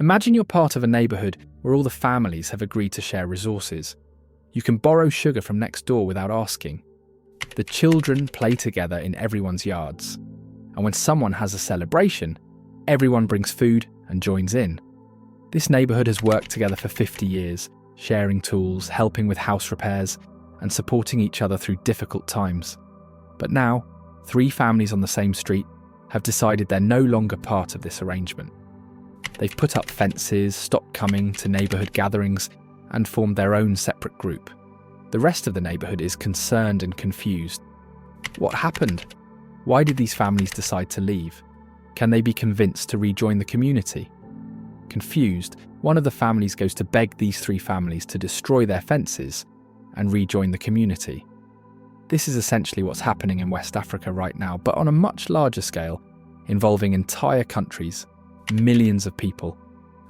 Imagine you're part of a neighbourhood where all the families have agreed to share resources. You can borrow sugar from next door without asking. The children play together in everyone's yards. And when someone has a celebration, everyone brings food and joins in. This neighbourhood has worked together for 50 years, sharing tools, helping with house repairs, and supporting each other through difficult times. But now, 3 families on the same street have decided they're no longer part of this arrangement. They've put up fences, stopped coming to neighbourhood gatherings, and formed their own separate group. The rest of the neighbourhood is concerned and confused. What happened? Why did these families decide to leave? Can they be convinced to rejoin the community? Confused, one of the families goes to beg these 3 families to destroy their fences and rejoin the community. This is essentially what's happening in West Africa right now, but on a much larger scale, involving entire countries, millions of people,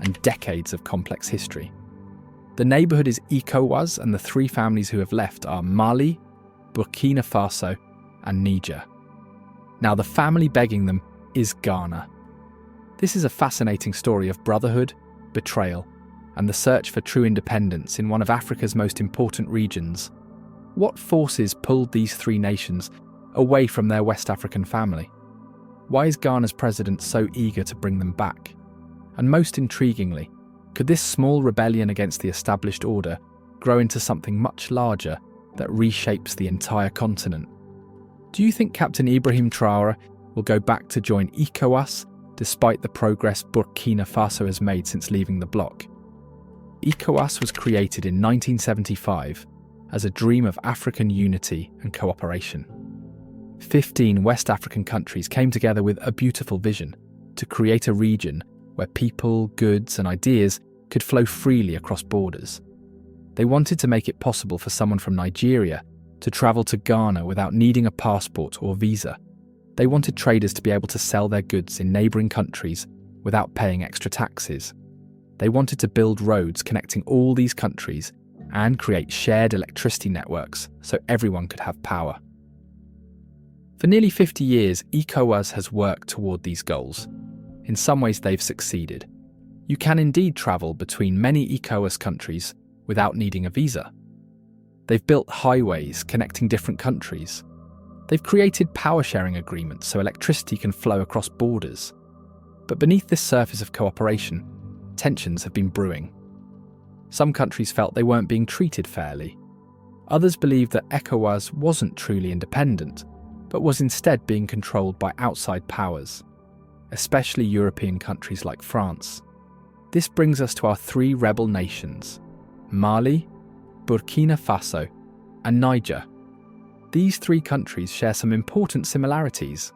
and decades of complex history. The neighbourhood is ECOWAS, and the 3 families who have left are Mali, Burkina Faso, and Niger. Now, the family begging them is Ghana. This is a fascinating story of brotherhood, betrayal, and the search for true independence in one of Africa's most important regions. What forces pulled these 3 nations away from their West African family? Why is Ghana's president so eager to bring them back? And most intriguingly, could this small rebellion against the established order grow into something much larger that reshapes the entire continent? Do you think Captain Ibrahim Treaore will go back to join ECOWAS despite the progress Burkina Faso has made since leaving the bloc? ECOWAS was created in 1975 as a dream of African unity and cooperation. 15 West African countries came together with a beautiful vision to create a region where people, goods, and ideas could flow freely across borders. They wanted to make it possible for someone from Nigeria to travel to Ghana without needing a passport or visa. They wanted traders to be able to sell their goods in neighbouring countries without paying extra taxes. They wanted to build roads connecting all these countries and create shared electricity networks so everyone could have power. For nearly 50 years, ECOWAS has worked toward these goals. In some ways, they've succeeded. You can indeed travel between many ECOWAS countries without needing a visa. They've built highways connecting different countries. They've created power-sharing agreements so electricity can flow across borders. But beneath this surface of cooperation, tensions have been brewing. Some countries felt they weren't being treated fairly. Others believed that ECOWAS wasn't truly independent, but was instead being controlled by outside powers, especially European countries like France. This brings us to our 3 rebel nations, Mali, Burkina Faso, and Niger. These 3 countries share some important similarities.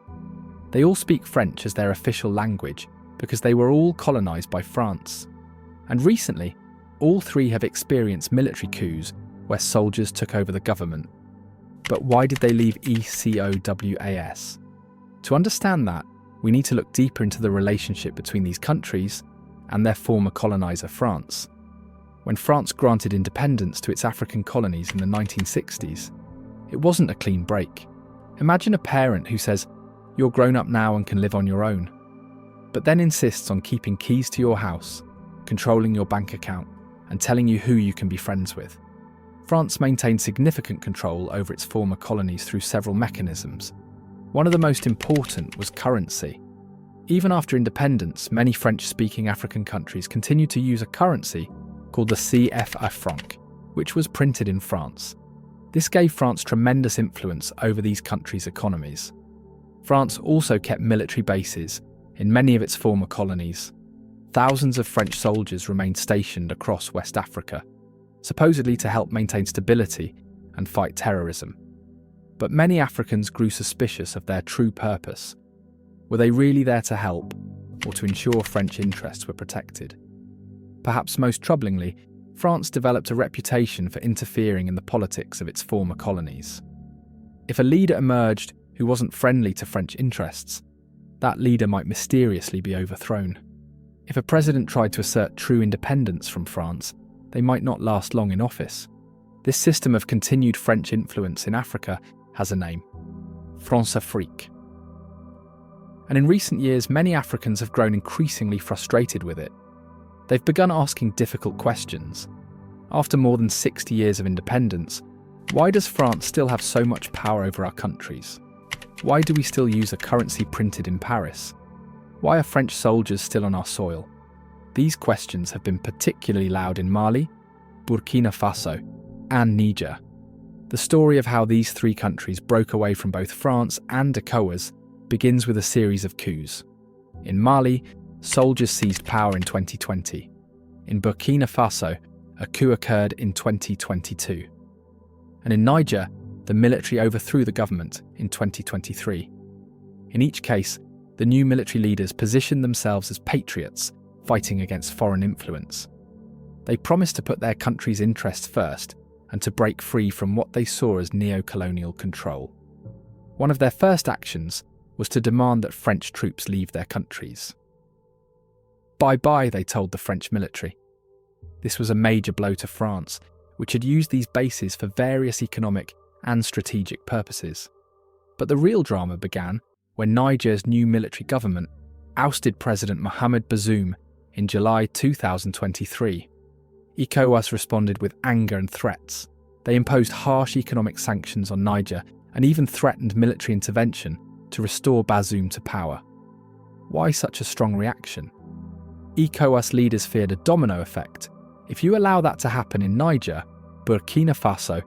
They all speak French as their official language because they were all colonized by France. And recently, all 3 have experienced military coups where soldiers took over the government. But why did they leave ECOWAS? To understand that, we need to look deeper into the relationship between these countries and their former colonizer France. When France granted independence to its African colonies in the 1960s, it wasn't a clean break. Imagine a parent who says, "You're grown up now and can live on your own," but then insists on keeping keys to your house, controlling your bank account, and telling you who you can be friends with. France maintained significant control over its former colonies through several mechanisms. One of the most important was currency. Even after independence, many French-speaking African countries continued to use a currency called the CFA franc, which was printed in France. This gave France tremendous influence over these countries' economies. France also kept military bases in many of its former colonies. Thousands of French soldiers remained stationed across West Africa, supposedly to help maintain stability and fight terrorism. But many Africans grew suspicious of their true purpose. Were they really there to help, or to ensure French interests were protected? Perhaps most troublingly, France developed a reputation for interfering in the politics of its former colonies. If a leader emerged who wasn't friendly to French interests, that leader might mysteriously be overthrown. If a president tried to assert true independence from France, they might not last long in office. This system of continued French influence in Africa has a name: Françafrique. And in recent years, many Africans have grown increasingly frustrated with it. They've begun asking difficult questions. After more than 60 years of independence, why does France still have so much power over our countries? Why do we still use a currency printed in Paris? Why are French soldiers still on our soil? These questions have been particularly loud in Mali, Burkina Faso, and Niger. The story of how these three countries broke away from both France and ECOWAS begins with a series of coups. In Mali, soldiers seized power in 2020. In Burkina Faso, a coup occurred in 2022. And in Niger, the military overthrew the government in 2023. In each case, the new military leaders positioned themselves as patriots fighting against foreign influence. They promised to put their country's interests first and to break free from what they saw as neo-colonial control. One of their first actions was to demand that French troops leave their countries. Bye-bye, they told the French military. This was a major blow to France, which had used these bases for various economic and strategic purposes. But the real drama began when Niger's new military government ousted President Mohamed Bazoum in July 2023. ECOWAS responded with anger and threats. They imposed harsh economic sanctions on Niger and even threatened military intervention to restore Bazoum to power. Why such a strong reaction? ECOWAS leaders feared a domino effect. If you allow that to happen in Niger, Burkina Faso,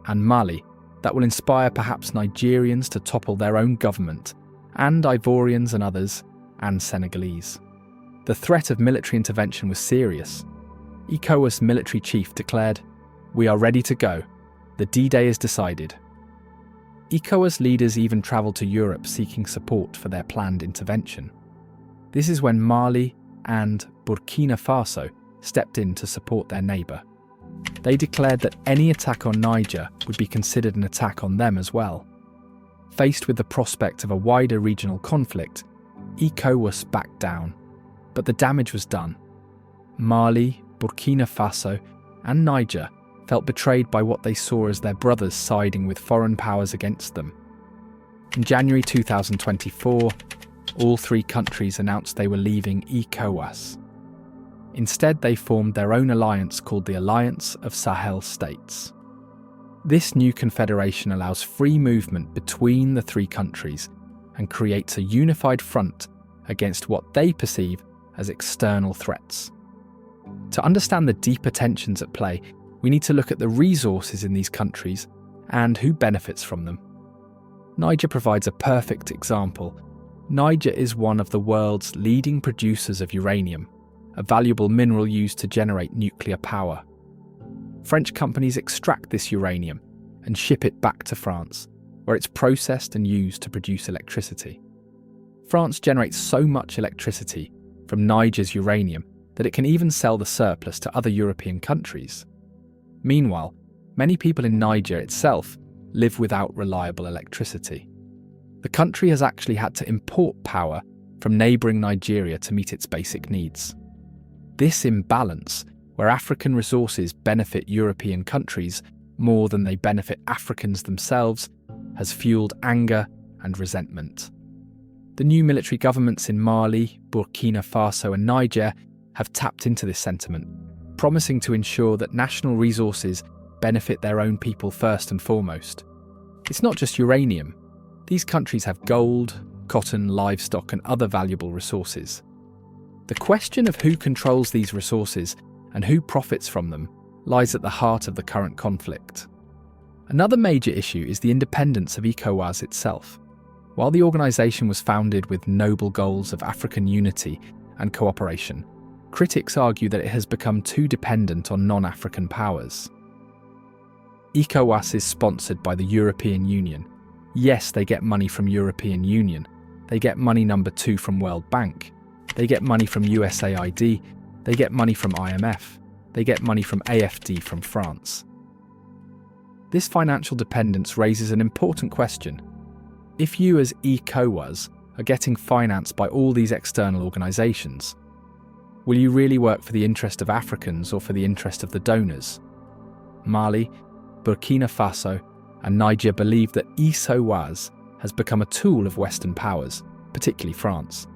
and Mali, that will inspire perhaps Nigerians to topple their own government, and Ivorians and others, and Senegalese. The threat of military intervention was serious. ECOWAS military chief declared, "We are ready to go. The D-Day is decided." ECOWAS leaders even travelled to Europe seeking support for their planned intervention. This is when Mali and Burkina Faso stepped in to support their neighbour. They declared that any attack on Niger would be considered an attack on them as well. Faced with the prospect of a wider regional conflict, ECOWAS backed down. But the damage was done. Mali, Burkina Faso, and Niger felt betrayed by what they saw as their brothers siding with foreign powers against them. In January 2024, all three countries announced they were leaving ECOWAS. Instead, they formed their own alliance called the Alliance of Sahel States. This new confederation allows free movement between the three countries and creates a unified front against what they perceive as external threats. To understand the deeper tensions at play, we need to look at the resources in these countries and who benefits from them. Niger provides a perfect example. Niger is one of the world's leading producers of uranium, a valuable mineral used to generate nuclear power. French companies extract this uranium and ship it back to France, where it's processed and used to produce electricity. France generates so much electricity from Niger's uranium that it can even sell the surplus to other European countries. Meanwhile, many people in Niger itself live without reliable electricity. The country has actually had to import power from neighbouring Nigeria to meet its basic needs. This imbalance, where African resources benefit European countries more than they benefit Africans themselves, has fueled anger and resentment. The new military governments in Mali, Burkina Faso and Niger have tapped into this sentiment, promising to ensure that national resources benefit their own people first and foremost. It's not just uranium. These countries have gold, cotton, livestock and other valuable resources. The question of who controls these resources and who profits from them lies at the heart of the current conflict. Another major issue is the independence of ECOWAS itself. While the organisation was founded with noble goals of African unity and cooperation, critics argue that it has become too dependent on non-African powers. ECOWAS is sponsored by the European Union. Yes, they get money from European Union. They get money number 2 from World Bank. They get money from USAID. They get money from IMF. They get money from AFD from France. This financial dependence raises an important question. If you as ECOWAS are getting financed by all these external organisations, will you really work for the interest of Africans or for the interest of the donors? Mali, Burkina Faso and Niger believe that ECOWAS has become a tool of Western powers, particularly France.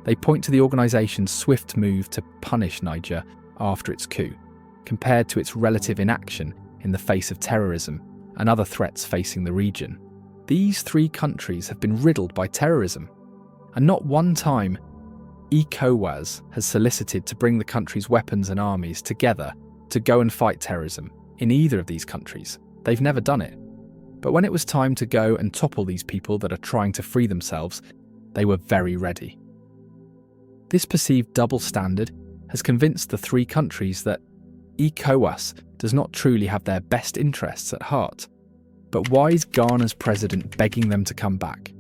They point to the organisation's swift move to punish Niger after its coup, compared to its relative inaction in the face of terrorism and other threats facing the region. These three countries have been riddled by terrorism, and not one time ECOWAS has solicited to bring the country's weapons and armies together to go and fight terrorism in either of these countries. They've never done it. But when it was time to go and topple these people that are trying to free themselves, they were very ready. This perceived double standard has convinced the three countries that ECOWAS does not truly have their best interests at heart. But why is Ghana's president begging them to come back?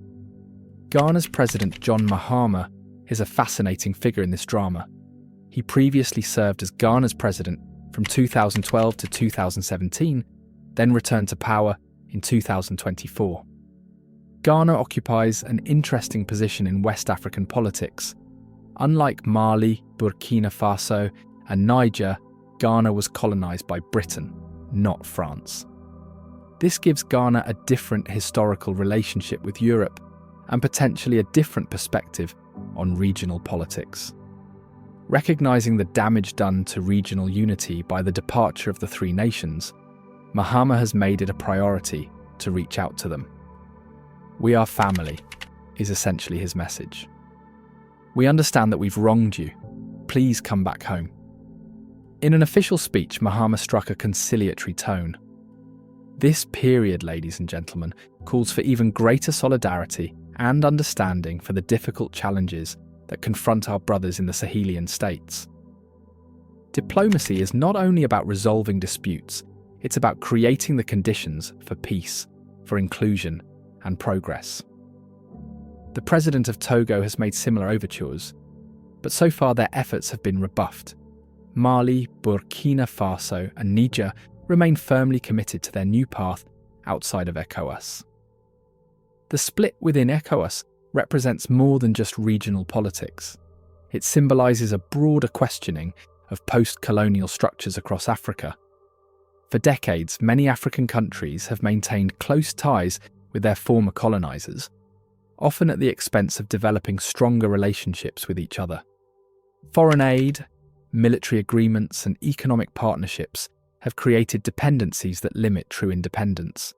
Ghana's president John Mahama is a fascinating figure in this drama. He previously served as Ghana's president from 2012 to 2017, then returned to power in 2024. Ghana occupies an interesting position in West African politics. Unlike Mali, Burkina Faso, and Niger, Ghana was colonized by Britain, not France. This gives Ghana a different historical relationship with Europe and potentially a different perspective on regional politics. Recognizing the damage done to regional unity by the departure of the three nations, Mahama has made it a priority to reach out to them. "We are family," is essentially his message. "We understand that we've wronged you. Please come back home." In an official speech, Mahama struck a conciliatory tone. This period, ladies and gentlemen, calls for even greater solidarity and understanding for the difficult challenges that confront our brothers in the Sahelian states. Diplomacy is not only about resolving disputes, it's about creating the conditions for peace, for inclusion, and progress. The president of Togo has made similar overtures, but so far their efforts have been rebuffed. Mali, Burkina Faso, and Niger remain firmly committed to their new path outside of ECOWAS. The split within ECOWAS represents more than just regional politics. It symbolises a broader questioning of post-colonial structures across Africa. For decades, many African countries have maintained close ties with their former colonisers, often at the expense of developing stronger relationships with each other. Foreign aid, military agreements, and economic partnerships have created dependencies that limit true independence.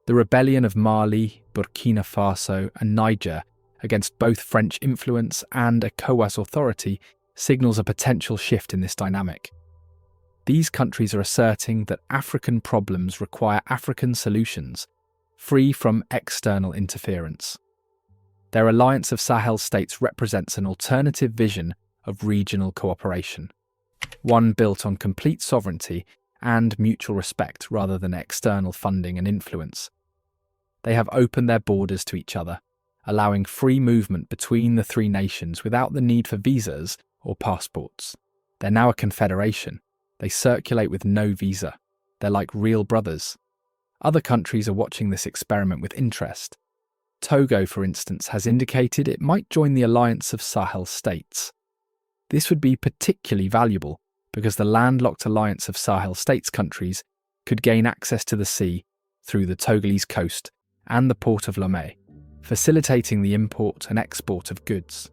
The rebellion of Mali, Burkina Faso, and Niger against both French influence and ECOWAS authority signals a potential shift in this dynamic. These countries are asserting that African problems require African solutions, free from external interference. Their alliance of Sahel states represents an alternative vision of regional cooperation, one built on complete sovereignty and mutual respect rather than external funding and influence. They have opened their borders to each other, allowing free movement between the three nations without the need for visas or passports. They're now a confederation. They circulate with no visa. They're like real brothers. Other countries are watching this experiment with interest. Togo, for instance, has indicated it might join the alliance of Sahel states. This would be particularly valuable because the landlocked alliance of Sahel states countries could gain access to the sea through the Togolese coast and the port of Lomé, facilitating the import and export of goods.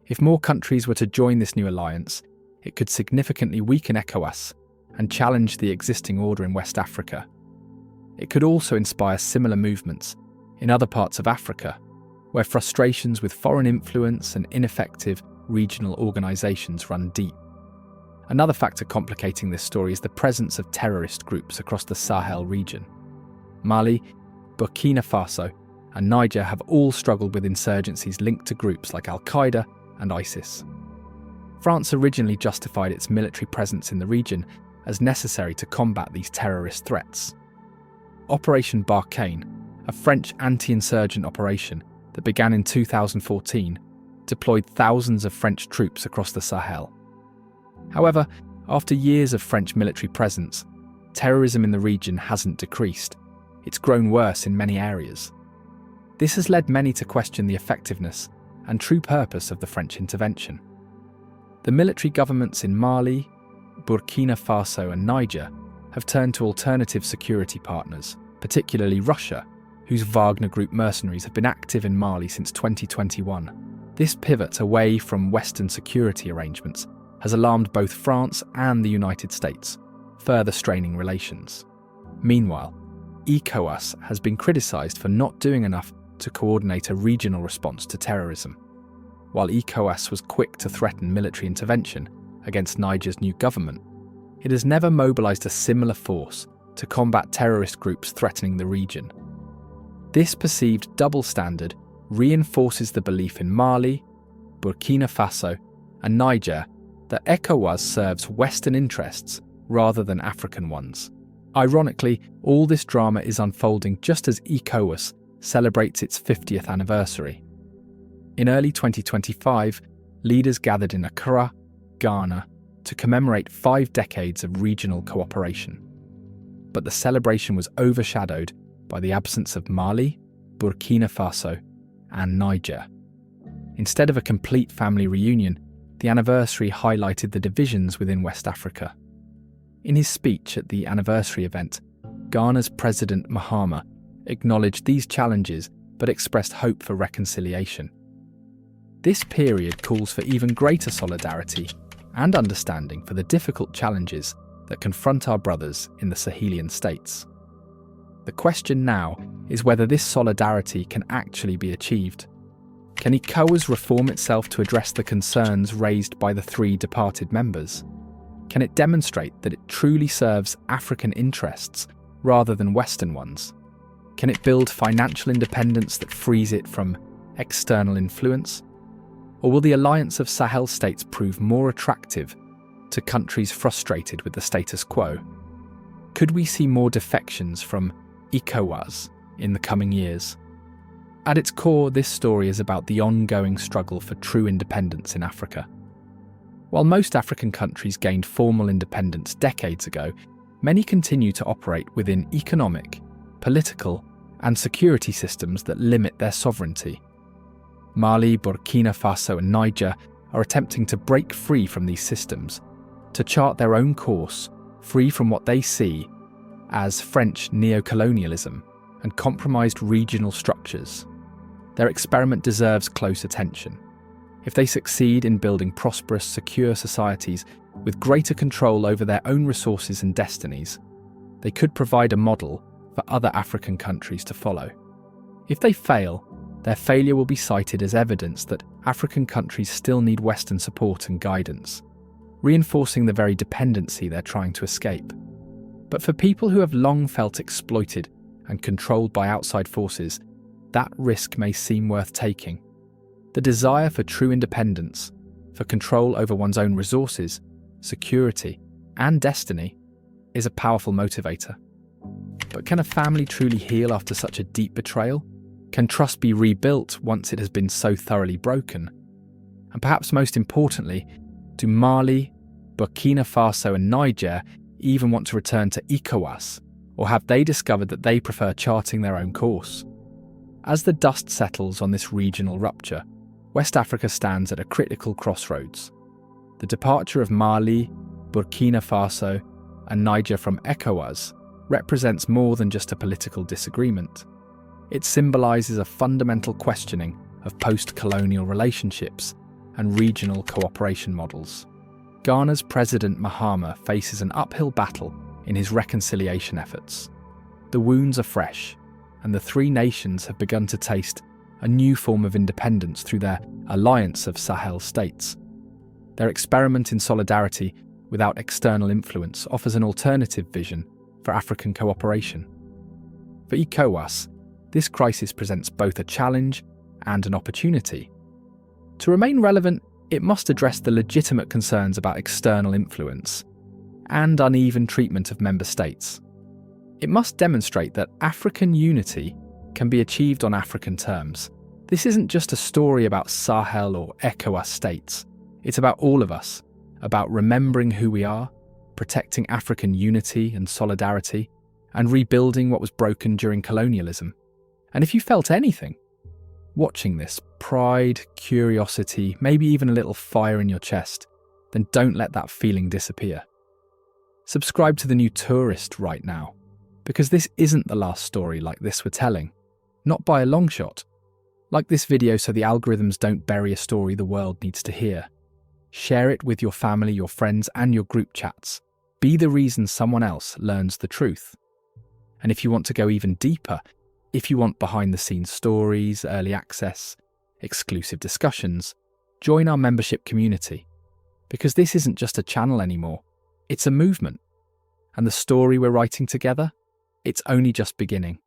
If more countries were to join this new alliance, it could significantly weaken ECOWAS and challenge the existing order in West Africa. It could also inspire similar movements in other parts of Africa, where frustrations with foreign influence and ineffective regional organisations run deep. Another factor complicating this story is the presence of terrorist groups across the Sahel region. Mali, Burkina Faso, and Niger have all struggled with insurgencies linked to groups like Al-Qaeda and ISIS. France originally justified its military presence in the region as necessary to combat these terrorist threats. Operation Barkhane, a French anti-insurgent operation that began in 2014, deployed thousands of French troops across the Sahel. However, after years of French military presence, terrorism in the region hasn't decreased. It's grown worse in many areas. This has led many to question the effectiveness and true purpose of the French intervention. The military governments in Mali, Burkina Faso, and Niger have turned to alternative security partners, particularly Russia, whose Wagner Group mercenaries have been active in Mali since 2021. This pivot away from Western security arrangements has alarmed both France and the United States, further straining relations. Meanwhile, ECOWAS has been criticised for not doing enough to coordinate a regional response to terrorism. While ECOWAS was quick to threaten military intervention against Niger's new government, it has never mobilised a similar force to combat terrorist groups threatening the region. This perceived double standard reinforces the belief in Mali, Burkina Faso, and Niger that ECOWAS serves Western interests rather than African ones. Ironically, all this drama is unfolding just as ECOWAS celebrates its 50th anniversary. In early 2025, leaders gathered in Accra, Ghana, to commemorate 5 decades of regional cooperation. But the celebration was overshadowed by the absence of Mali, Burkina Faso, and Niger. Instead of a complete family reunion, the anniversary highlighted the divisions within West Africa. In his speech at the anniversary event, Ghana's President Mahama acknowledged these challenges but expressed hope for reconciliation. This period calls for even greater solidarity and understanding for the difficult challenges that confront our brothers in the Sahelian states. The question now is whether this solidarity can actually be achieved. Can ECOWAS reform itself to address the concerns raised by the 3 departed members? Can it demonstrate that it truly serves African interests rather than Western ones? Can it build financial independence that frees it from external influence? Or will the alliance of Sahel states prove more attractive to countries frustrated with the status quo? Could we see more defections from ECOWAS in the coming years? At its core, this story is about the ongoing struggle for true independence in Africa. While most African countries gained formal independence decades ago, many continue to operate within economic, political, and security systems that limit their sovereignty. Mali, Burkina Faso, and Niger are attempting to break free from these systems, to chart their own course, free from what they see as French neocolonialism and compromised regional structures. Their experiment deserves close attention. If they succeed in building prosperous, secure societies with greater control over their own resources and destinies, they could provide a model for other African countries to follow. If they fail, their failure will be cited as evidence that African countries still need Western support and guidance, reinforcing the very dependency they're trying to escape. But for people who have long felt exploited and controlled by outside forces, that risk may seem worth taking. The desire for true independence, for control over one's own resources, security, and destiny, is a powerful motivator. But can a family truly heal after such a deep betrayal? Can trust be rebuilt once it has been so thoroughly broken? And perhaps most importantly, do Mali, Burkina Faso, and Niger even want to return to ECOWAS, or have they discovered that they prefer charting their own course? As the dust settles on this regional rupture, West Africa stands at a critical crossroads. The departure of Mali, Burkina Faso, and Niger from ECOWAS represents more than just a political disagreement. It symbolises a fundamental questioning of post-colonial relationships and regional cooperation models. Ghana's President Mahama faces an uphill battle in his reconciliation efforts. The wounds are fresh, and the 3 nations have begun to taste a new form of independence through their alliance of Sahel states. Their experiment in solidarity without external influence offers an alternative vision for African cooperation. For ECOWAS, this crisis presents both a challenge and an opportunity. To remain relevant, it must address the legitimate concerns about external influence and uneven treatment of member states. It must demonstrate that African unity can be achieved on African terms. This isn't just a story about Sahel or ECOWAS states. It's about all of us, about remembering who we are, protecting African unity and solidarity, and rebuilding what was broken during colonialism. And if you felt anything, watching this, pride, curiosity, maybe even a little fire in your chest, then don't let that feeling disappear. Subscribe to The New Tourist right now, because this isn't the last story like this we're telling. Not by a long shot. Like this video so the algorithms don't bury a story the world needs to hear. Share it with your family, your friends, and your group chats. Be the reason someone else learns the truth. And if you want to go even deeper, if you want behind-the-scenes stories, early access, exclusive discussions, join our membership community. Because this isn't just a channel anymore, it's a movement. And the story we're writing together, it's only just beginning.